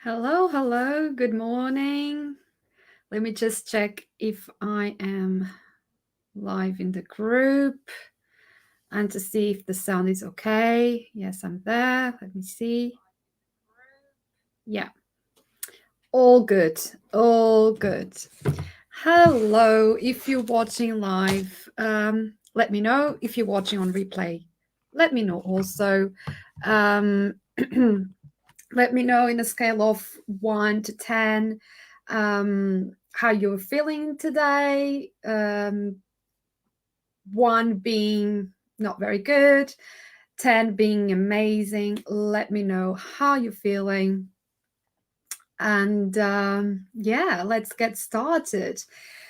Hello, hello, good morning. Let me just check if I am live in the group and to see if the sound is okay. Yes, I'm there. Let me see. Yeah, all good, all good. Hello, if you're watching live, let me know. If you're watching on replay, let me know also. Um, let me know in a scale of 1 to 10 how you're feeling today. 1 being not very good, 10 being amazing. Let me know how you're feeling. And yeah, let's get started.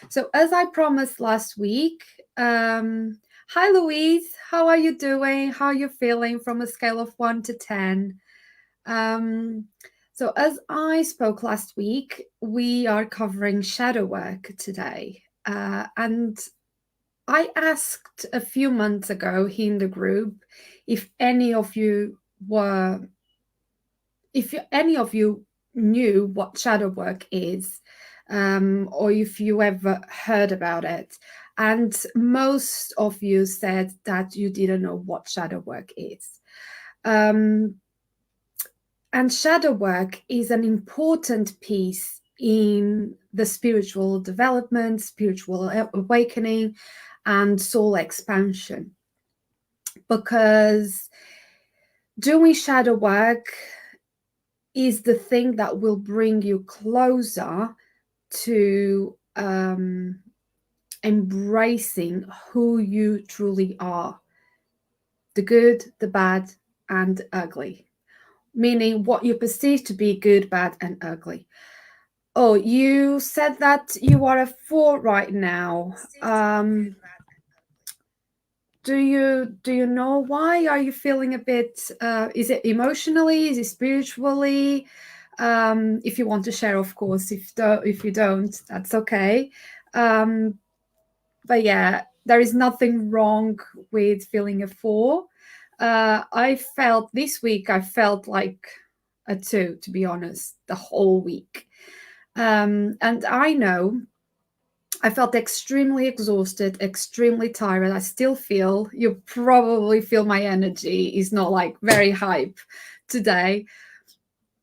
So, as I promised last week, hi Louise, how are you doing? How are you feeling from a scale of 1 to 10? Um, so, as I spoke last week, we are covering shadow work today. And I asked a few months ago in the group if any of you were, any of you knew what shadow work is, or if you ever heard about it. And most of you said that you didn't know what shadow work is. Um, And shadow work is an important piece in the spiritual development, spiritual awakening, and soul expansion. Because doing shadow work is the thing that will bring you closer to embracing who you truly are, the good, the bad, and ugly. Meaning what you perceive to be good, bad, and ugly. Oh, you said that you are a 4 right now. Do you know why? Are you feeling a bit? Is it emotionally? Is it spiritually? If you want to share, of course. If you don't, that's okay. Um, but yeah, there is nothing wrong with feeling a 4. I felt this week. I felt like a 2, to be honest, the whole week. And I know I felt extremely exhausted, extremely tired. I still feel, you probably feel my energy is not like very hype today.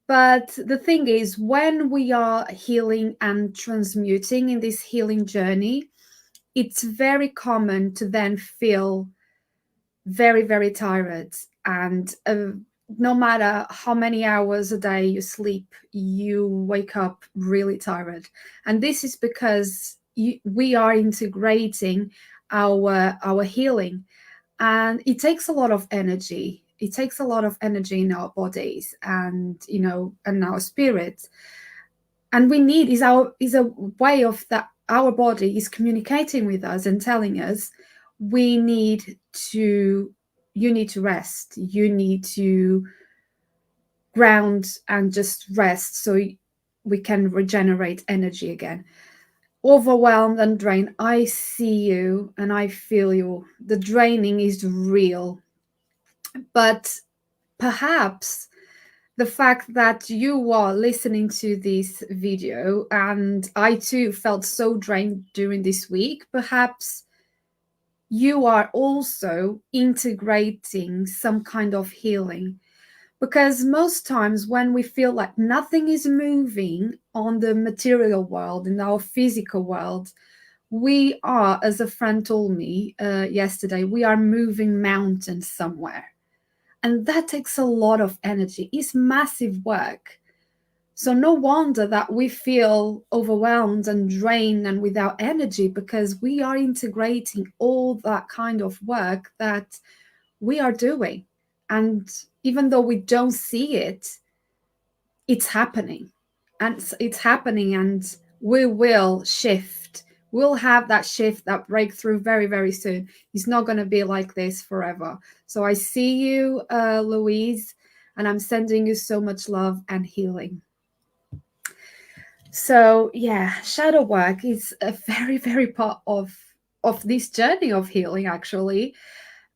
But the thing is, when we are healing and transmuting in this healing journey, it's very common to then feel very, very tired. And no matter how many hours a day you sleep, you wake up really tired. And this is because we are integrating our healing, and it takes a lot of energy. It takes a lot of energy in our bodies and and our spirits. And we need is a way of that our body is communicating with us and telling us we need to you need to rest, you need to ground and just rest so we can regenerate energy again. Overwhelmed and drained, I see you and I feel you. The draining is real, but perhaps the fact that you are listening to this video and I too felt so drained during this week, perhaps you are also integrating some kind of healing. Because most times when we feel like nothing is moving on the material world, in our physical world, we are, as a friend told me yesterday, we are moving mountains somewhere. And that takes a lot of energy. It's massive work. So no wonder that we feel overwhelmed and drained and without energy, because we are integrating all that kind of work that we are doing. And even though we don't see it, it's happening. And it's happening, and we will shift. We'll have that shift, that breakthrough very, very soon. It's not going to be like this forever. So I see you, Louise, and I'm sending you so much love and healing. So yeah, shadow work is a very, very part of this journey of healing, actually.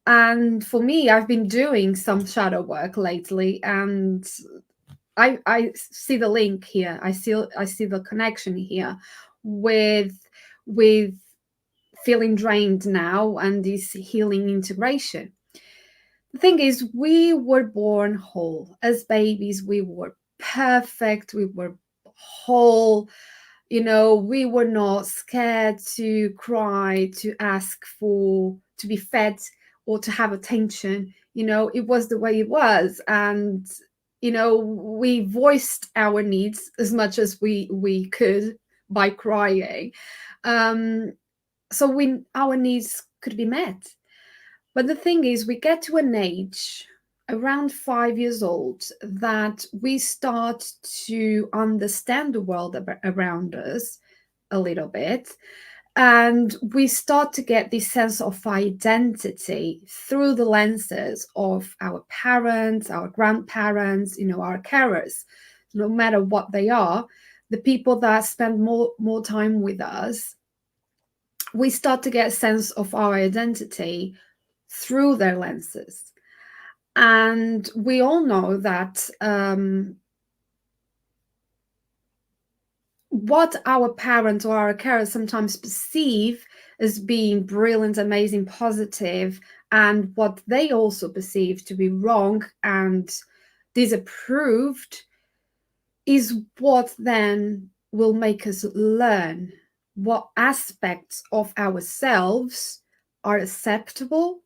And for me, I've been doing some shadow work lately, and I see the link here. I see the connection here with with feeling drained now and this healing integration. The thing is, we were born whole. As babies, we were perfect, we were whole. You know, we were not scared to cry, to ask for to be fed or to have attention. You know, it was the way it was. And you know, we voiced our needs as much as we could by crying. um so we our needs could be met. But the thing is, we get to an age around 5 years old that we start to understand the world around us a little bit. And we start to get this sense of identity through the lenses of our parents, our grandparents, you know, our carers, no matter what they are, the people that spend more time with us. We start to get a sense of our identity through their lenses. And we all know that what our parents or our carers sometimes perceive as being brilliant, amazing, positive, and what they also perceive to be wrong and disapproved is what then will make us learn what aspects of ourselves are acceptable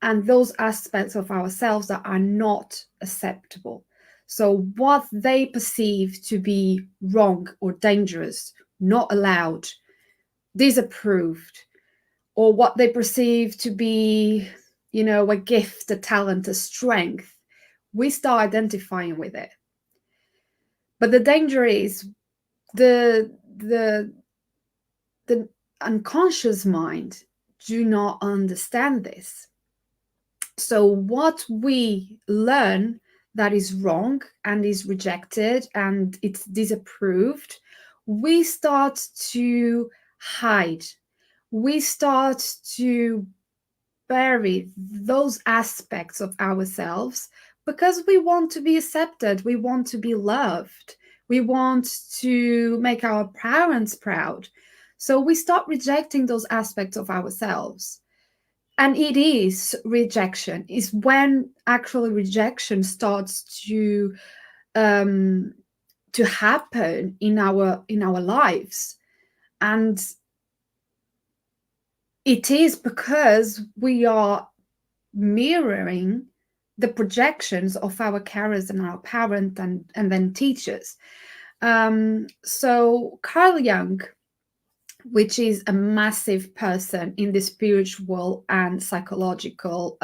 and those aspects of ourselves that are not acceptable. So, what they perceive to be wrong or dangerous, not allowed, disapproved, or what they perceive to be, you know, a gift, a talent, a strength, we start identifying with it. But the danger is the the unconscious mind do not understand this. So what we learn that is wrong and is rejected and it's disapproved, we start to hide. We start to bury those aspects of ourselves because we want to be accepted, we want to be loved, we want to make our parents proud. So we start rejecting those aspects of ourselves. And it is rejection, is when actually rejection starts um to happen in our lives. And it is because we are mirroring the projections of our carers and our parents and then teachers. So Carl Jung, which is a massive person in the spiritual and psychological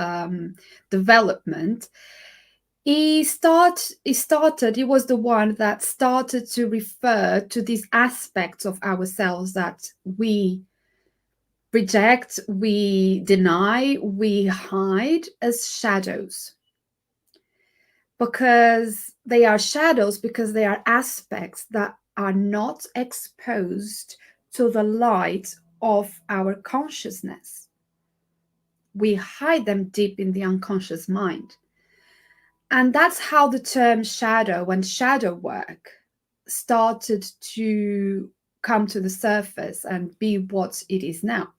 development, he was the one that started to refer to these aspects of ourselves that we reject, we deny, we hide as shadows. Because they are shadows, because they are aspects that are not exposed to the light of our consciousness. We hide them deep in the unconscious mind. And that's how the term shadow and shadow work started to come to the surface and be what it is now.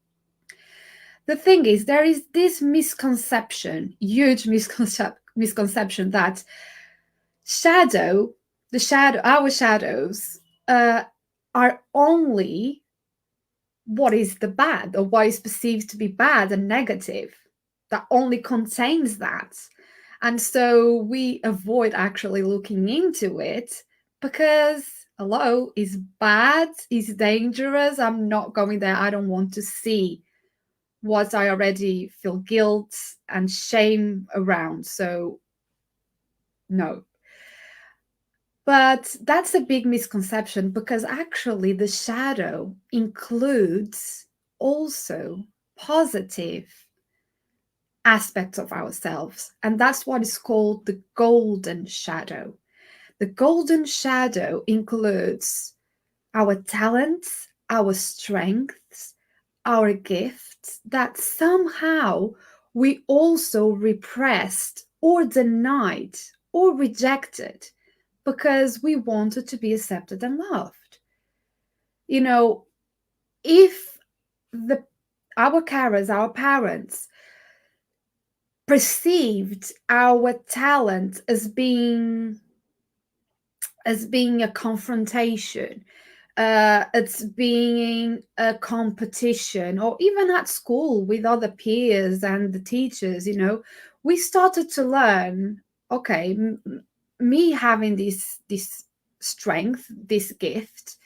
The thing is, there is this misconception, huge misconception that our shadows are only what is the bad or what is perceived to be bad and negative, that only contains that. And so we avoid actually looking into it because, hello, is bad, is dangerous. I'm not going there. I don't want to see what I already feel guilt and shame around. So, no. But that's a big misconception because actually the shadow includes also positive aspects of ourselves. And that's what is called the golden shadow. The golden shadow includes our talents, our strengths, our gifts that somehow we also repressed or denied or rejected because we wanted to be accepted and loved. You know, if the our carers, our parents, perceived our talent as being a confrontation, it's being a competition, or even at school with other peers and the teachers, we started to learn, okay, me having this strength, this gift,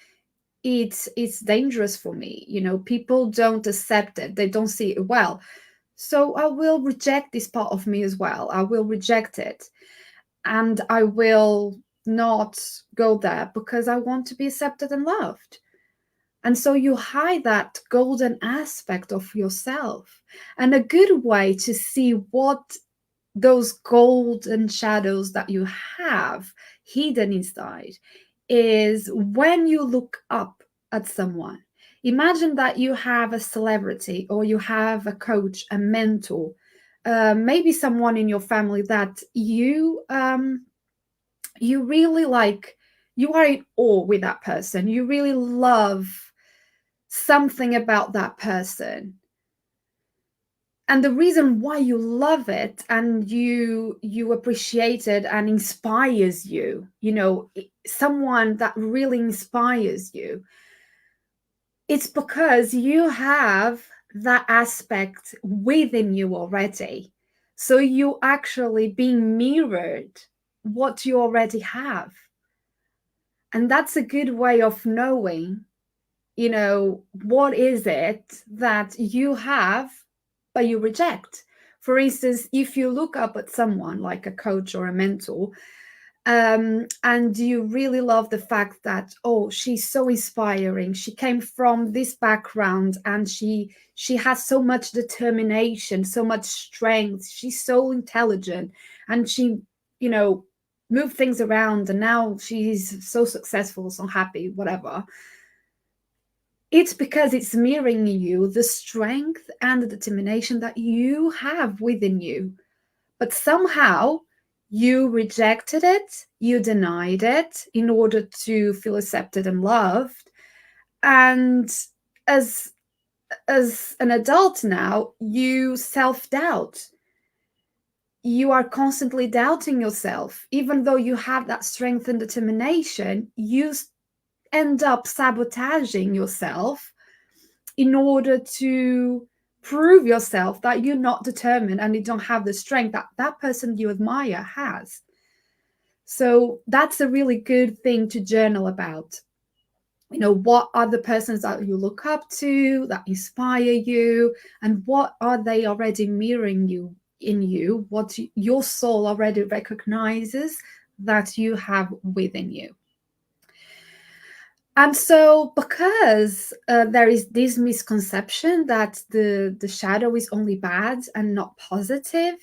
it's dangerous for me. People don't accept it, they don't see it well, so I will reject this part of me as well. I will reject it, and I will not go there because I want to be accepted and loved. And so you hide that golden aspect of yourself. And a good way to see what those golden shadows that you have hidden inside is when you look up at someone. Imagine that you have a celebrity, or you have a coach, a mentor, maybe someone in your family that you really like. You are in awe with that person. You really love something about that person, and the reason why you love it and you appreciate it and inspires you, someone that really inspires you, it's because you have that aspect within you already. So you actually being mirrored what you already have. And that's a good way of knowing, what is it that you have but you reject. For instance, if you look up at someone like a coach or a mentor, and you really love the fact that, oh, she's so inspiring, she came from this background and she has so much determination, so much strength, she's so intelligent, and she moved things around, and now she's so successful, so happy, whatever. It's because it's mirroring you the strength and the determination that you have within you. But somehow you rejected it, you denied it in order to feel accepted and loved. And as an adult now, you self-doubt. You are constantly doubting yourself. Even though you have that strength and determination, you end up sabotaging yourself in order to prove yourself that you're not determined and you don't have the strength that that person you admire has. So that's a really good thing to journal about. What are the persons that you look up to, that inspire you, and what are they already mirroring you in you, what your soul already recognizes that you have within you. And so, because there is this misconception that the shadow is only bad and not positive,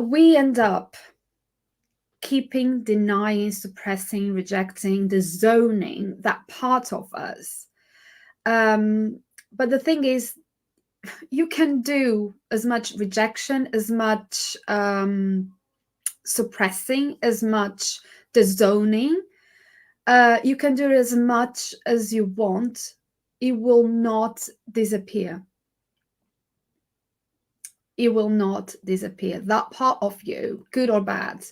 we end up keeping, denying, suppressing, rejecting, disowning that part of us. But the thing is, you can do as much rejection, as much suppressing, as much disowning. You can do as much as you want. It will not disappear. It will not disappear. That part of you, good or bad,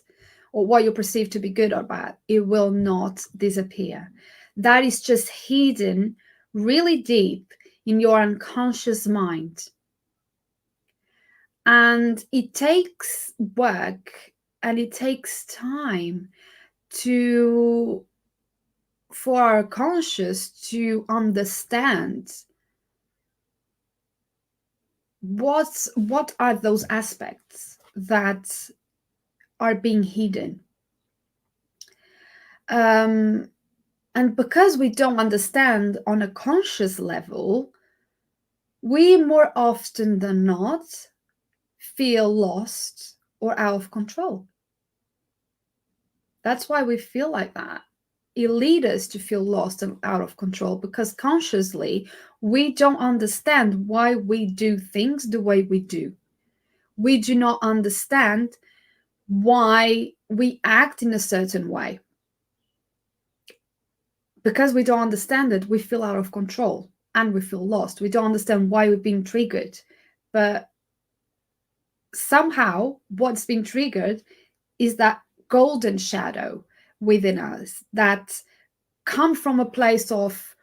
or what you perceive to be good or bad, it will not disappear. That is just hidden really deep in your unconscious mind. And it takes work and it takes time for our conscious to understand what are those aspects that are being hidden. And because we don't understand on a conscious level, we more often than not feel lost or out of control. That's why we feel like that. It leads us to feel lost and out of control because consciously we don't understand why we do things the way we do. We do not understand why we act in a certain way. Because we don't understand it, we feel out of control and we feel lost. We don't understand why we're being triggered. But somehow, what's being triggered is that golden shadow within us that come from a place of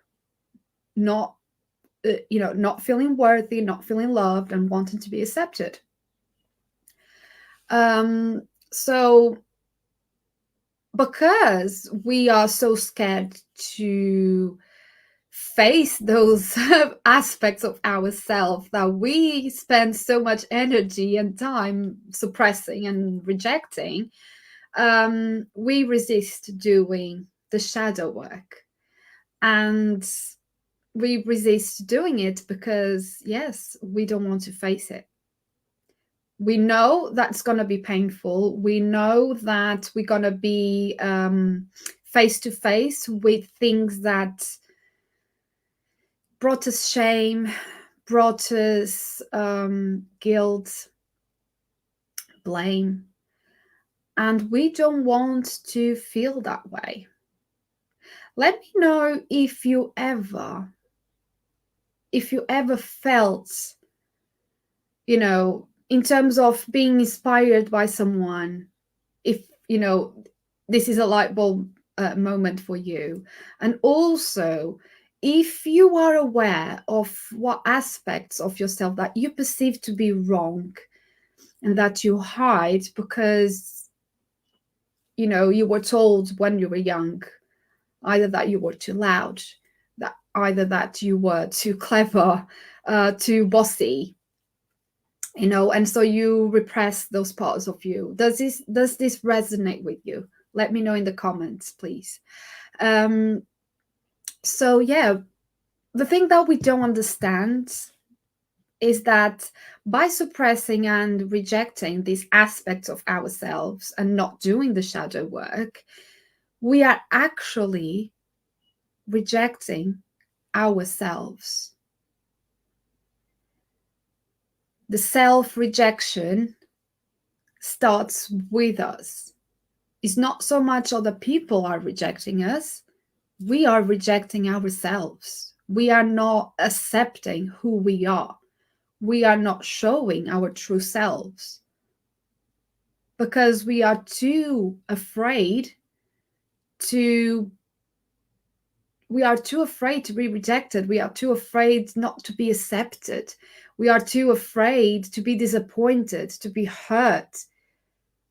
not not feeling worthy, not feeling loved, and wanting to be accepted. So because we are so scared to face those aspects of ourselves that we spend so much energy and time suppressing and rejecting, we resist doing the shadow work. And we resist doing it because, yes, we don't want to face it. We know that's going to be painful. We know that we're going to be face to face with things that brought us shame, brought us guilt, blame. And we don't want to feel that way. Let me know if you ever felt, in terms of being inspired by someone, if, this is a light bulb moment for you. And also, if you are aware of what aspects of yourself that you perceive to be wrong and that you hide because, you were told when you were young, either that you were too loud, that either that you were too clever, too bossy, and so you repress those parts of you. Does this resonate with you? Let me know in the comments, please. So yeah, the thing that we don't understand is that by suppressing and rejecting these aspects of ourselves and not doing the shadow work, we are actually rejecting ourselves. The self-rejection starts with us. It's not so much other people are rejecting us. We are rejecting ourselves. We are not accepting who we are. We are not showing our true selves because we are too afraid to be rejected. We are too afraid not to be accepted. We are too afraid to be disappointed, to be hurt.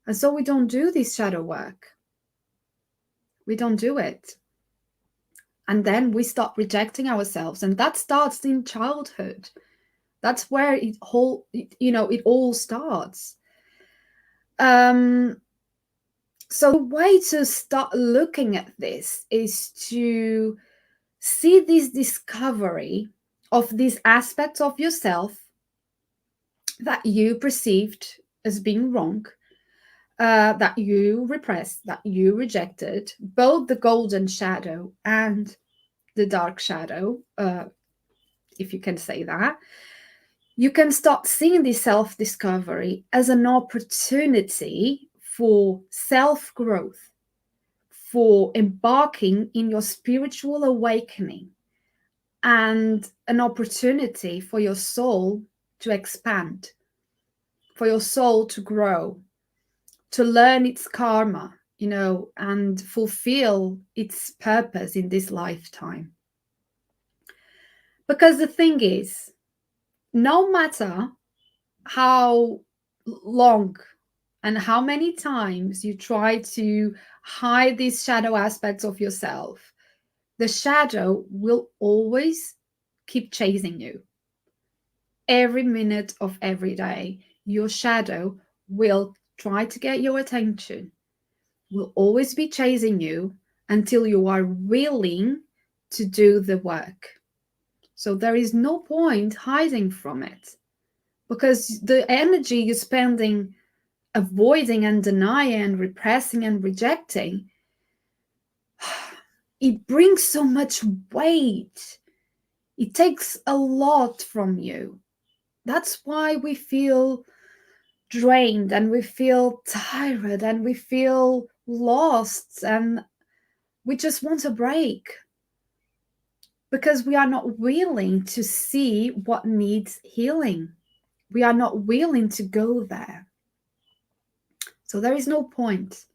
And so we don't do this shadow work. We don't do it. And then we start rejecting ourselves. And that starts in childhood. That's where it all starts. So the way to start looking at this is to see this discovery of these aspects of yourself that you perceived as being wrong, that you repressed, that you rejected, both the golden shadow and the dark shadow, if you can say that. You can start seeing this self-discovery as an opportunity for self-growth, for embarking in your spiritual awakening, and an opportunity for your soul to expand, for your soul to grow, to learn its karma, and fulfill its purpose in this lifetime. Because the thing is, no matter how long and how many times you try to hide these shadow aspects of yourself, the shadow will always keep chasing you. Every minute of every day, your shadow will try to get your attention, will always be chasing you until you are willing to do the work. So there is no point hiding from it, because the energy you're spending avoiding and denying and repressing and rejecting, it brings so much weight. It takes a lot from you. That's why we feel drained and we feel tired and we feel lost and we just want a break because we are not willing to see what needs healing. We are not willing to go there. So there is no point.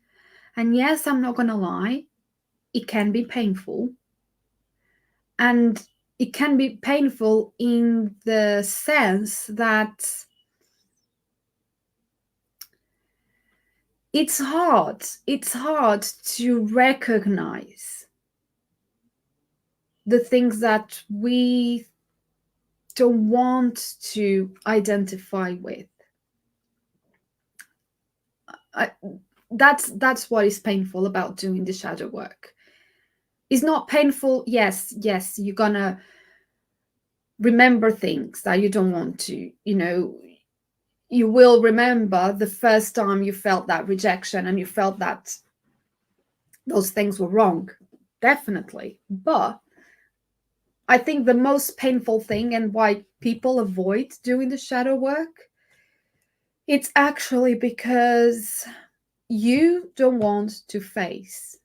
And yes, I'm not going to lie, it can be painful. And it can be painful in the sense that it's hard. It's hard to recognize the things that we don't want to identify with. That's what is painful about doing the shadow work. It's not painful. Yes, you're gonna remember things that you don't want to. You will remember the first time you felt that rejection and you felt that those things were wrong, definitely. But I think the most painful thing and why people avoid doing the shadow work, it's actually because you don't want to face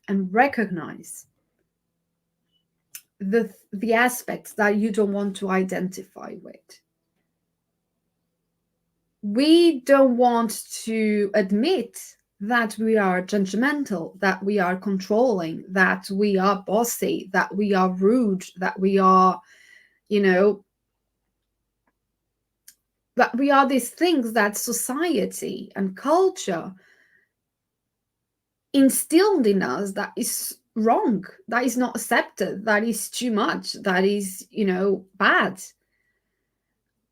and recognize the aspects that you don't want to identify with. We don't want to admit that we are judgmental, that we are controlling, that we are bossy, that we are rude, that we are, that we are these things that society and culture instilled in us that is wrong, that is not accepted, that is too much, that is, bad.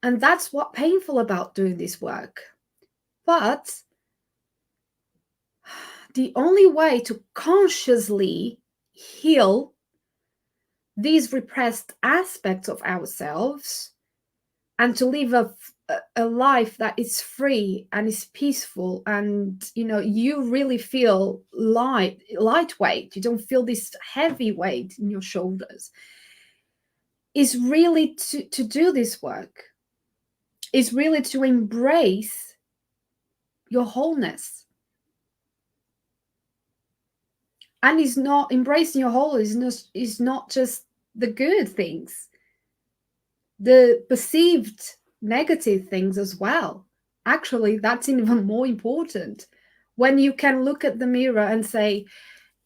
And that's what's painful about doing this work. But the only way to consciously heal these repressed aspects of ourselves and to live a life that is free and is peaceful and you really feel lightweight, you don't feel this heavy weight in your shoulders, is really to do this work, is really to embrace your wholeness. And is not embracing your wholeness is not just the good things, the perceived negative things as well. Actually, that's even more important. When you can look at the mirror and say,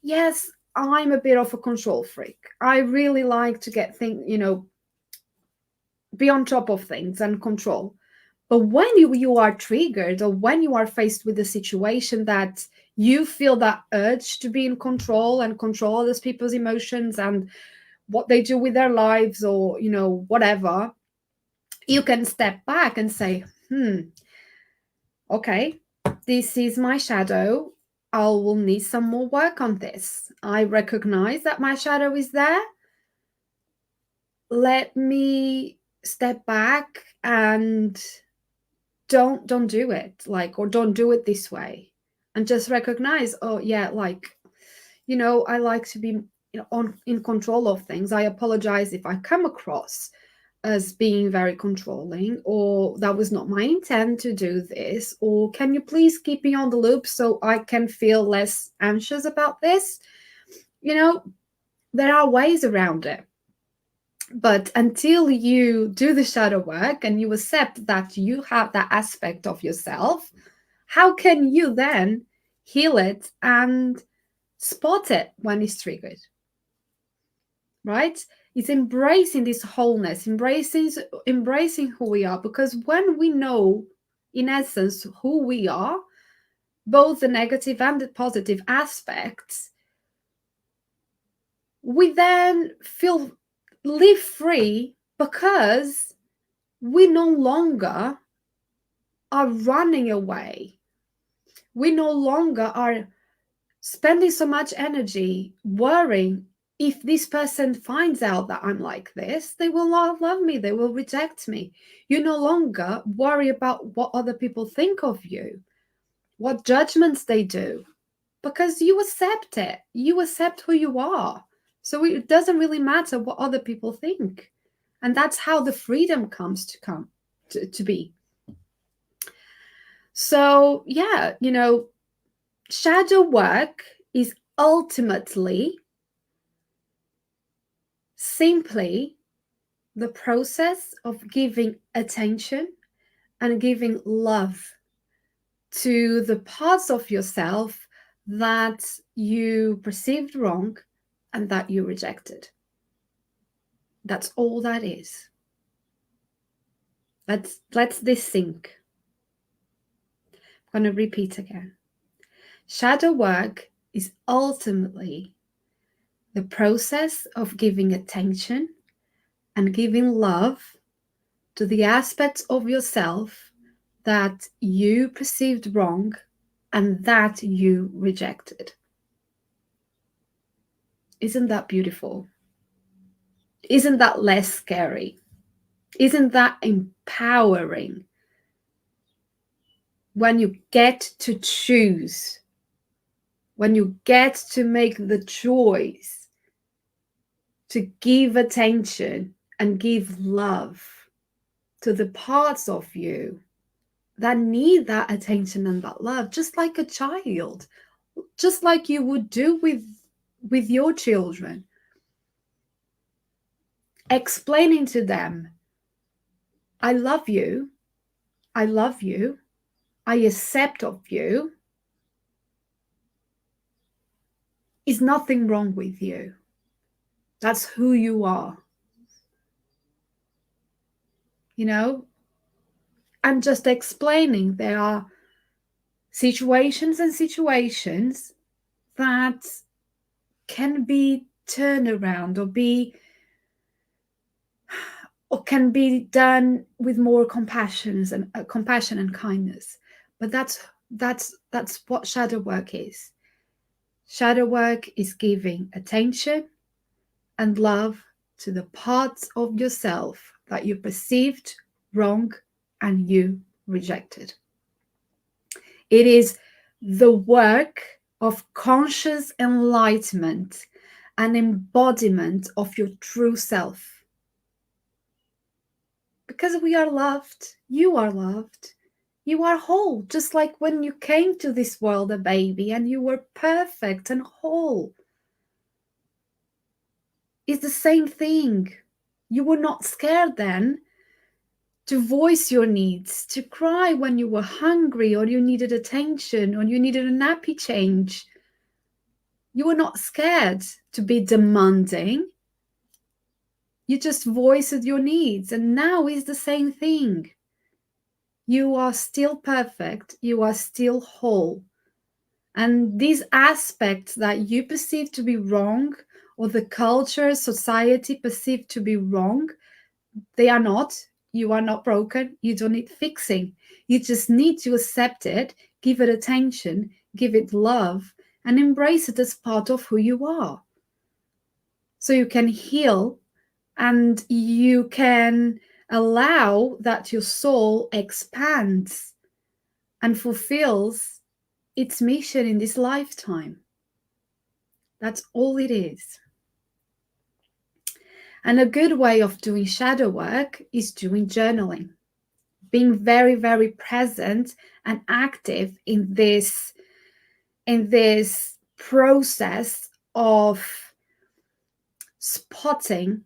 yes, I'm a bit of a control freak. I really like to get things, be on top of things and control. But when you are triggered, or when you are faced with a situation that you feel that urge to be in control and control other people's emotions and what they do with their lives, or whatever, you can step back and say, okay, this is my shadow. I will need some more work on this. I recognize that my shadow is there. Let me step back and don't do it, or don't do it this way, and just recognize, oh yeah, I like to be in control of things. I apologize if I come across as being very controlling, or that was not my intent to do this, or can you please keep me on the loop so I can feel less anxious about this? There are ways around it. But until you do the shadow work and you accept that you have that aspect of yourself, how can you then heal it and spot it when it's triggered? Right? It's embracing this wholeness, embracing who we are. Because when we know, in essence, who we are, both the negative and the positive aspects, we then live free, because we no longer are running away. We no longer are spending so much energy worrying, if this person finds out that I'm like this, they will not love me, they will reject me. You no longer worry about what other people think of you, what judgments they do, because you accept it. You accept who you are. So it doesn't really matter what other people think. And that's how the freedom comes to be. So, yeah, shadow work is ultimately simply the process of giving attention and giving love to the parts of yourself that you perceived wrong and that you rejected. That's all that is. Let's this sink. I'm going to repeat again. Shadow work is ultimately the process of giving attention and giving love to the aspects of yourself that you perceived wrong and that you rejected. Isn't that beautiful? Isn't that less scary? Isn't that empowering? When you get to choose, when you get to make the choice to give attention and give love to the parts of you that need that attention and that love, just like a child, just like you would do with your children, explaining to them, I love you, I love you, I accept of you. Is nothing wrong with you. That's who you are. I'm just explaining there are situations and situations that can be turned around or can be done with more compassion and kindness. But that's what shadow work is. Shadow work is giving attention and love to the parts of yourself that you perceived wrong and you rejected. It is the work of conscious enlightenment and embodiment of your true self. Because we are loved, you are loved, you are whole, just like when you came to this world a baby and you were perfect and whole. It's the same thing. You were not scared then to voice your needs, to cry when you were hungry or you needed attention or you needed a nappy change. You were not scared to be demanding. You just voiced your needs, and now is the same thing. You are still perfect. You are still whole. And these aspects that you perceive to be wrong, or the culture, society perceive to be wrong, they are not. You are not broken. You don't need fixing. You just need to accept it, give it attention, give it love, and embrace it as part of who you are. So you can heal and you can allow that your soul expands and fulfills its mission in this lifetime. That's all it is. And a good way of doing shadow work is doing journaling, being very, very present and active in this process of spotting.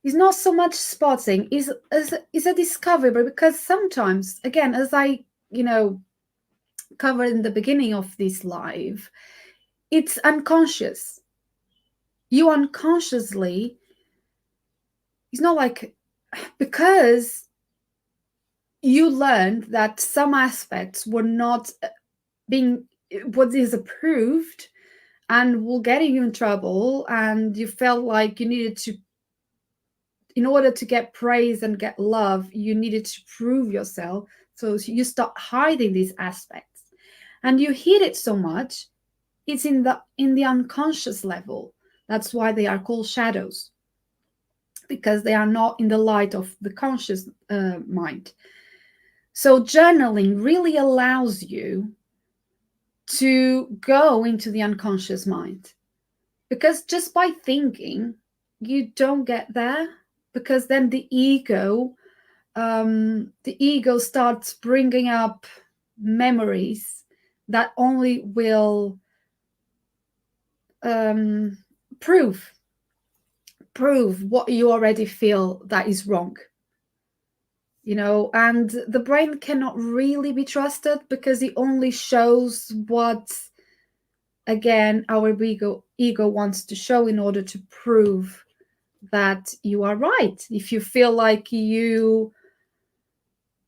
Is not so much spotting, is a discovery, because sometimes, again, as I covered in the beginning of this live, it's unconscious. You unconsciously, it's not like, because you learned that some aspects were not being what is approved and will get you in trouble, and you felt like you needed to, in order to get praise and get love, you needed to prove yourself. So you start hiding these aspects, and you hid it so much, it's in the unconscious level. That's why they are called shadows, because they are not in the light of the conscious mind. So journaling really allows you to go into the unconscious mind, because just by thinking, you don't get there, because then the ego the ego starts bringing up memories that only will prove what you already feel that is wrong. And the brain cannot really be trusted because it only shows what, again, our ego wants to show in order to prove that you are right. If you feel like you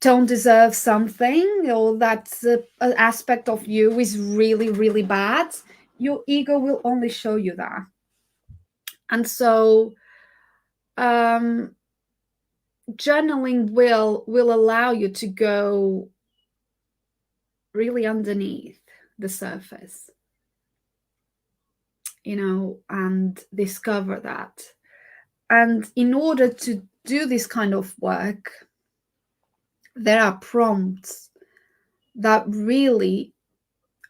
don't deserve something, or that an aspect of you is really, really bad, your ego will only show you that. And so journaling will allow you to go really underneath the surface, and discover that. And in order to do this kind of work, there are prompts that really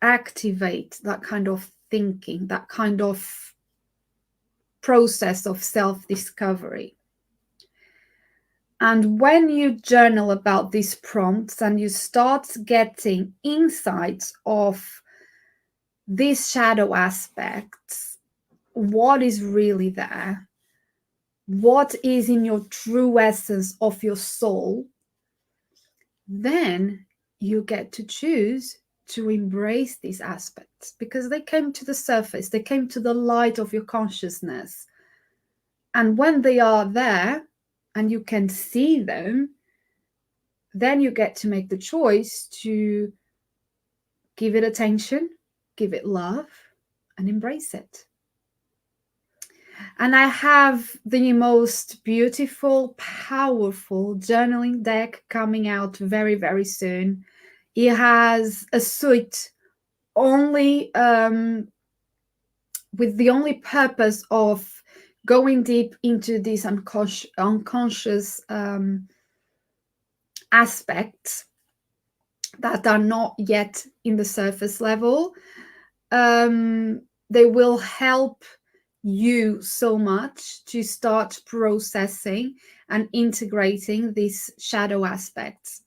activate that kind of thinking, that kind of process of self-discovery. And when you journal about these prompts and you start getting insights of these shadow aspects, what is really there, what is in your true essence of your soul, then you get to choose to embrace these aspects, because they came to the surface, they came to the light of your consciousness. And when they are there and you can see them, then you get to make the choice to give it attention, give it love, and embrace it. And I have the most beautiful, powerful journaling deck coming out very, very soon. It has a suite only with the only purpose of going deep into these unconscious aspects that are not yet in the surface level. They will help you so much to start processing and integrating these shadow aspects.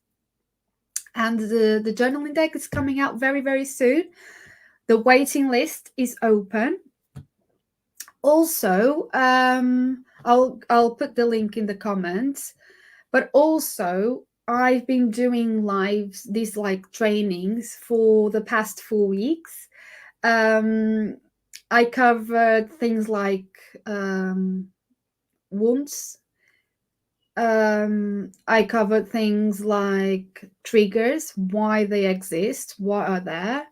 And the journaling deck is coming out very, very soon. The waiting list is open. Also, I'll put the link in the comments, but also I've been doing lives, these like trainings for the past 4 weeks. I covered things like wounds. I covered things like triggers, why they exist, what are there.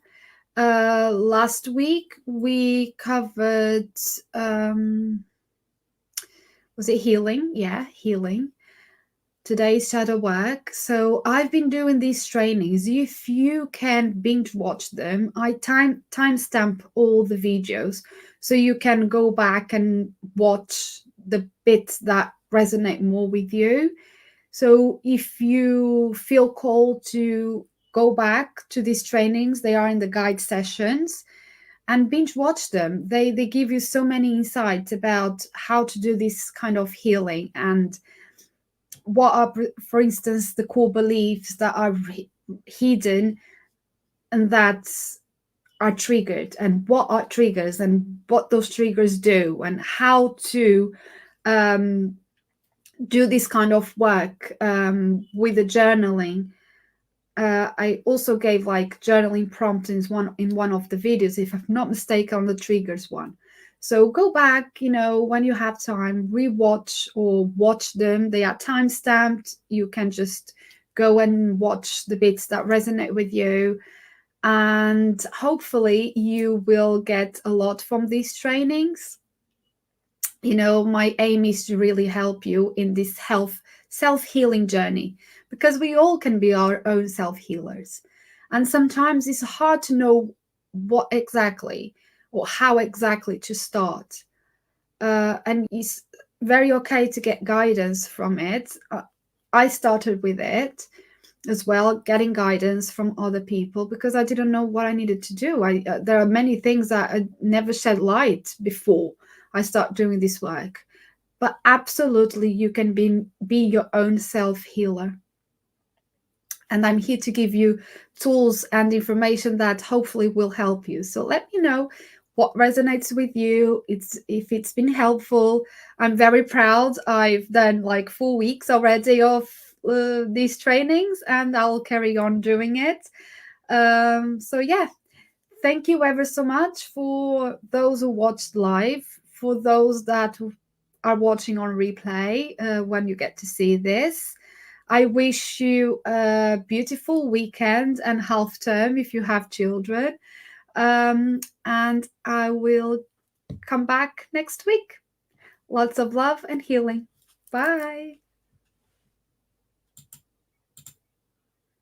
Last week we covered was it healing? Yeah, healing. Today's shadow work. So I've been doing these trainings. If you can binge watch them, I timestamp all the videos so you can go back and watch the bits that resonate more with you. So if you feel called to go back to these trainings, they are in the guide sessions, and binge watch them. They give you so many insights about how to do this kind of healing, and what are, for instance, the core beliefs that are hidden and that are triggered, and what are triggers and what those triggers do, and how to do this kind of work with the journaling. I also gave like journaling prompts in one of the videos, if I'm not mistaken, on the triggers one. So go back, when you have time, rewatch or watch them. They are time-stamped. You can just go and watch the bits that resonate with you. And hopefully you will get a lot from these trainings. My aim is to really help you in this self-healing journey, because we all can be our own self-healers. And sometimes it's hard to know what exactly or how exactly to start. And it's very okay to get guidance from it. I started with it as well, getting guidance from other people, because I didn't know what I needed to do. There are many things that I never shed light before I start doing this work. but absolutely you can be your own self healer. And I'm here to give you tools and information that hopefully will help you. So let me know what resonates with you. If it's been helpful. I'm very proud. I've done like 4 weeks already of these trainings, and I'll carry on doing it. So yeah, thank you ever so much for those who watched live, for those that are watching on replay when you get to see this. I wish you a beautiful weekend and half term if you have children. And I will come back next week. Lots of love and healing. Bye.